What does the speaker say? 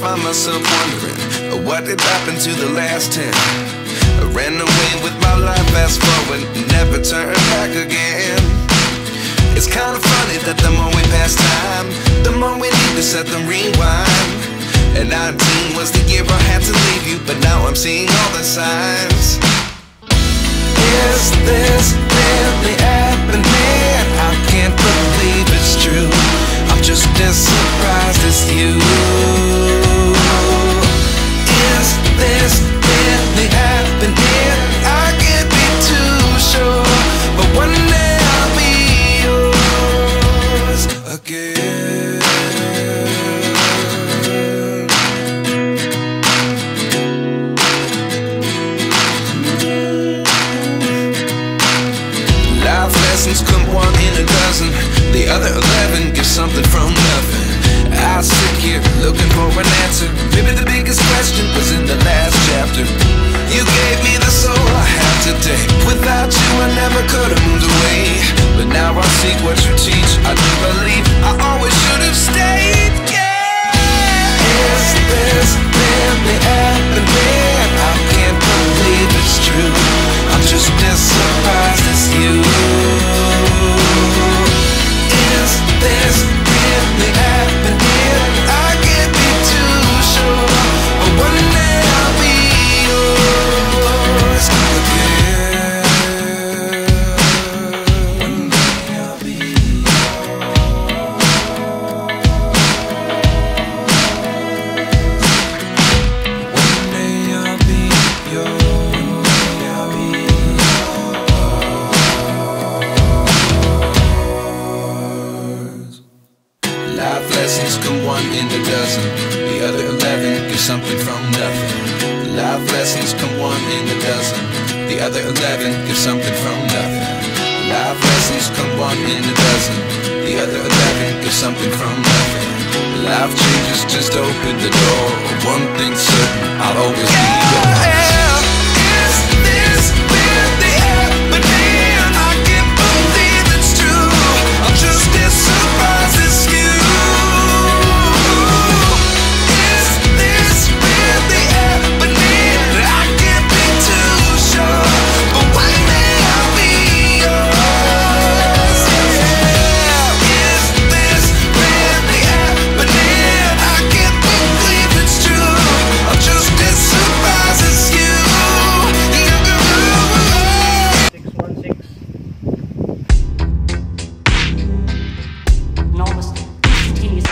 find myself wondering what did happen to the last 10. I ran away with my life, fast forward, never turn back again. It's kind of funny that the more we pass time, the more we need to set the rewind. And 19 was the year I had to leave you, but now I'm seeing all the signs. Is this really happening? I can't believe it's true. I'm just as surprised as you. Is this really happening? I can't be too sure, but one day I'll be yours again. one in a dozen. The other 11 give something from nothing. Life lessons come one in a dozen. The other 11 give something from nothing. Life lessons come one in a dozen. The other 11 give something from nothing. Life changes just open the door. One thing's certain, I'll always be yours. Is this really happening? I can't believe it's true. I'm just as surprised as you. Is this really happening? I can't be too sure, but one day I'll be yours. Is this really happening? I can't believe it's true. I'm just as surprised as you. 616. Enormous continuous.